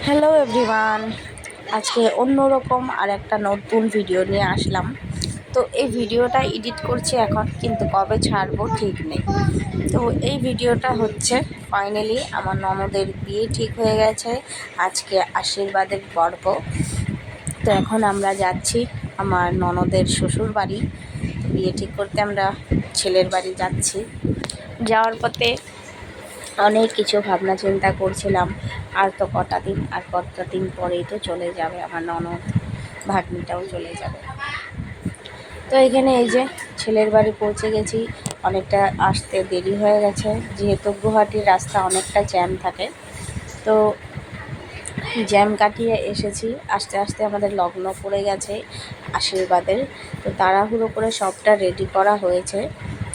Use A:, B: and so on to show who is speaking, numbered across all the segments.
A: Hello everyone, আজকে অন্যরকম আর একটা নতুন ভিডিও নিয়ে আসলাম। তো এই ভিডিওটা এডিট করছি এখন, কিন্তু কবে ছাড়বো ঠিক নেই। তো এই ভিডিওটা হচ্ছে ফাইনালি আমার ননদের বিয়ে ঠিক হয়ে গেছে। আজকে আশীর্বাদের পর্ব। তো এখন আমরা যাচ্ছি আমার ননদের শ্বশুর বাড়ি। বিয়ে ঠিক করতে আমরা ছেলের বাড়ি যাচ্ছি। যাওয়ার পথে অনেক কিছু ভাবনা চিন্তা করছিলাম, আর কটা দিন পরেই তো চলে যাবে আমার ননদ, ভাগ্নিটাও চলে যাবে। তো এখানে এই যে ছেলের বাড়ি পৌঁছে গেছি। অনেকটা আসতে দেরি হয়ে গেছে, যেহেতু গুয়াহাটির রাস্তা অনেকটা জ্যাম থাকে। তো জ্যাম কাটিয়ে এসেছি। আস্তে আস্তে আমাদের লগ্ন পড়ে গেছে আশীর্বাদের। তো তাড়াহুড়ো করে সবটা রেডি করা হয়েছে।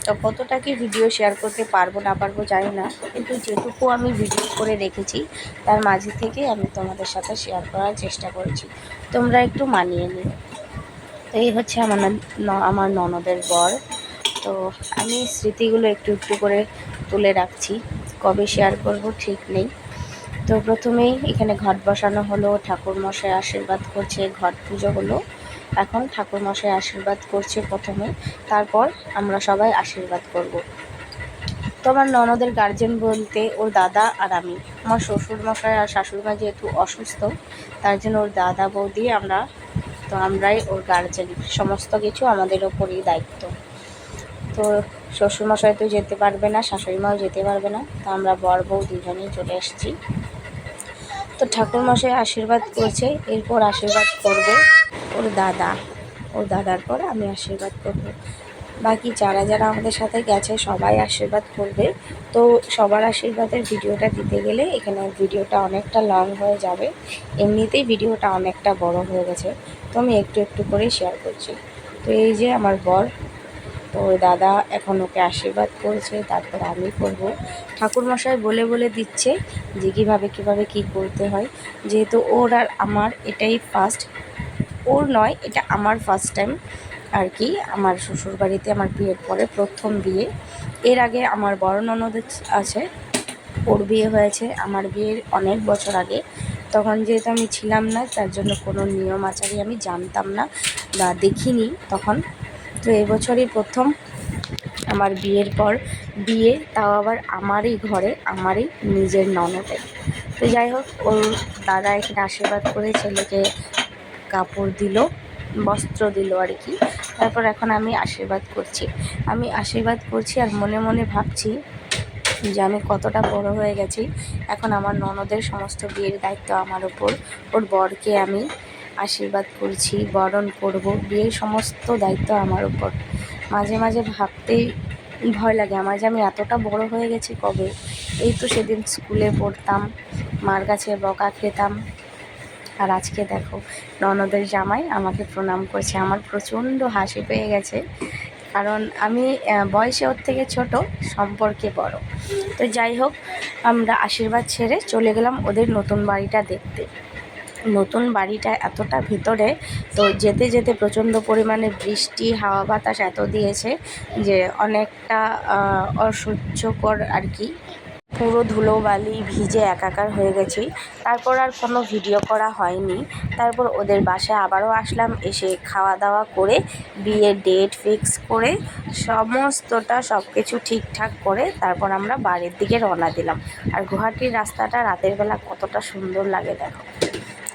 A: তো কতটা কি ভিডিও শেয়ার করতে পারবো না পারবো জানি না, কিন্তু যেটুকু আমি ভিডিও করে রেখেছি তার মাঝে থেকে আমি তোমাদের সাথে শেয়ার করার চেষ্টা করেছি। তোমরা একটু মানিয়ে নিও। তো এই হচ্ছে আমার ননদের বর। তো আমি স্মৃতিগুলো একটু একটু করে তুলে রাখছি, কবে শেয়ার করব ঠিক নেই। তো প্রথমেই এখানে ঘট বসানো হলো, ঠাকুরমশাই আশীর্বাদ করছে, ঘট পুজো হলো। এখন ঠাকুরমশাই আশীর্বাদ করছে প্রথমে, তারপর আমরা সবাই আশীর্বাদ করব। তো আমার ননদের গার্জেন বলতে ওর দাদা আর আমি। আমার শ্বশুরমশাই আর শাশুড়িমা যেহেতু অসুস্থ, তার জন্য ওর দাদা বৌদি আমরাই ওর গার্জেন। সমস্ত কিছু আমাদের ওপরই দায়িত্ব। তো শ্বশুরমশাই তো যেতে পারবে না, শাশুড়িমাও যেতে পারবে না, তো আমরা বর বউ দুজনেই চলে এসেছি। তো ঠাকুরমশাই আশীর্বাদ করছে, এরপর আশীর্বাদ করবে ওর দাদার পর আমি আশীর্বাদ করব। বাকি যারা যারা আমাদের সাথে গেছে সবাই আশীর্বাদ করবে। তো সবার আশীর্বাদের ভিডিওটা দিতে গেলে এখানে ভিডিওটা অনেকটা লং হয়ে যাবে। এমনিতেই ভিডিওটা অনেকটা বড় হয়ে গেছে, তো আমি একটু একটু করে শেয়ার করছি। তো এই যে আমার বর, তো ওই দাদা এখন ওকে আশীর্বাদ করেছে, তারপর আমি করব। ঠাকুরমশাই বলে বলে দিচ্ছে যে কীভাবে কী করতে হয়। যেহেতু ওর আর আমার এটাই ফার্স্ট, ওর নয়, এটা আমার ফার্স্ট টাইম আর কি। আমার শ্বশুরবাড়িতে আমার বিয়ের পরে প্রথম বিয়ে। এর আগে আমার বড় ননদ আছে, ওর বিয়ে হয়েছে আমার বিয়ের অনেক বছর আগে। তখন যেহেতু আমি ছিলাম না, তার জন্য কোনো নিয়ম আচারই আমি জানতাম না বা দেখিনি তখন। তো এবছরই প্রথম আমার বিয়ের পর বিয়ে, তাও আবার আমারই ঘরে, আমারই নিজের ননদের। তো যাই হোক, ওর দাদা এখানে আশীর্বাদ করে ছেলেকে কাপড় দিল, বস্ত্র দিল আর কি। তারপর এখন আমি আশীর্বাদ করছি আর মনে মনে ভাবছি যে আমি কতটা বড় হয়ে গেছি। এখন আমার ননদের সমস্ত বিয়ের দায়িত্ব আমার ওপর। ওর বরকে আমি আশীর্বাদ করছি, বরণ করব, বিয়ের সমস্ত দায়িত্ব আমার ওপর। মাঝে মাঝে ভাবতেই ভয় লাগে আমার যে আমি এতটা বড় হয়ে গেছি কবে। এই তো সেদিন স্কুলে পড়তাম, মার কাছে বকা খেতাম, আর আজকে দেখো ননদের জামাই আমাকে প্রণাম করছে। আমার প্রচণ্ড হাসি পেয়ে গেছে, কারণ আমি বয়সে ওর থেকে ছোট, সম্পর্কে বড়। তো যাই হোক, আমরা আশীর্বাদ ছেড়ে চলে গেলাম ওদের নতুন বাড়িটা দেখতে। নতুন বাড়িটা এতটা ভিতরে, তো যেতে যেতে প্রচণ্ড পরিমাণে বৃষ্টি, হাওয়া বাতাস এত দিয়েছে যে অনেকটা অসহ্যকর আর কি। পুরো ধুলোবালি ভিজে একাকার হয়ে গেছি। তারপর আর কোনো ভিডিও করা হয়নি। তারপর ওদের বাসায় আবারও আসলাম, এসে খাওয়া দাওয়া করে বিয়ের ডেট ফিক্স করে সব কিছু ঠিকঠাক করে তারপর আমরা বাড়ির দিকে রওনা দিলাম। আর গুয়াহাটির রাস্তাটা রাতের বেলা কতটা সুন্দর লাগে দেখো।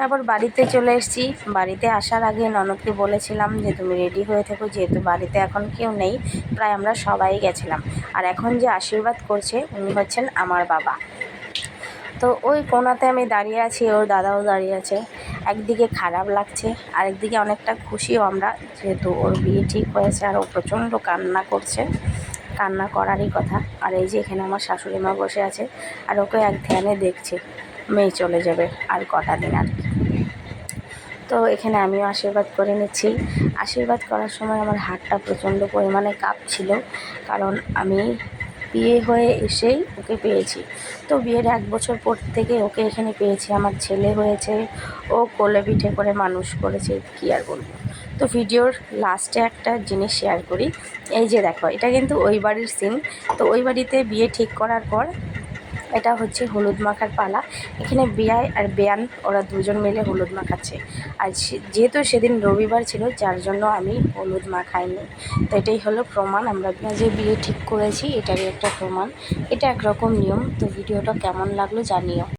A: তারপর বাড়িতে চলে এসেছি। বাড়িতে আসার আগে ননদকে বলেছিলাম যে তুমি রেডি হয়ে থেকো, যেহেতু বাড়িতে এখন কেউ নেই, প্রায় আমরা সবাই গেছিলাম। আর এখন যে আশীর্বাদ করছে উনি হচ্ছেন আমার বাবা। তো ওই কোণাতে আমি দাঁড়িয়ে আছি, ওর দাদাও দাঁড়িয়ে আছে। একদিকে খারাপ লাগছে, আরেকদিকে অনেকটা খুশিও আমরা, যেহেতু ওর বিয়ে ঠিক হয়েছে। আর ও প্রচণ্ড কান্না করছে, কান্না করারই কথা। আর এই যে এখানে আমার শাশুড়ি মা বসে আছে, আর ওকে এক ধ্যানে দেখছে, মেয়ে চলে যাবে আর কটা দিন আর কি। তো এখানে আমিও আশীর্বাদ করে নিচ্ছি। আশীর্বাদ করার সময় আমার হাতটা প্রচণ্ড পরিমাণে কাঁপছিল, কারণ আমি বিয়ে হয়ে এসেই ওকে পেয়েছি। তো বিয়ের 1 বছর পর থেকে ওকে এখানে পেয়েছি। আমার ছেলে হয়েছে, ও কোলে পিঠে করে মানুষ করেছে, কী আর বলবো। তো ভিডিওর লাস্টে একটা জিনিস শেয়ার করি। এই যে দেখো, এটা কিন্তু ওই বাড়ির সিন। তো ওই বাড়িতে বিয়ে ঠিক করার পর এটা হচ্ছে হলুদ মাখার পালা। এখানে বেয়াই আর বেয়ান ওরা দুজন মিলে হলুদ মাখাচ্ছে। আর যেহেতু সেদিন রবিবার ছিল, যার জন্য আমি হলুদ মাখাইনি। তো এটাই হলো প্রমাণ, আমরা যে বিয়ে ঠিক করেছি এটারই একটা প্রমাণ। এটা একরকম নিয়ম। তো ভিডিওটা কেমন লাগলো জানিও।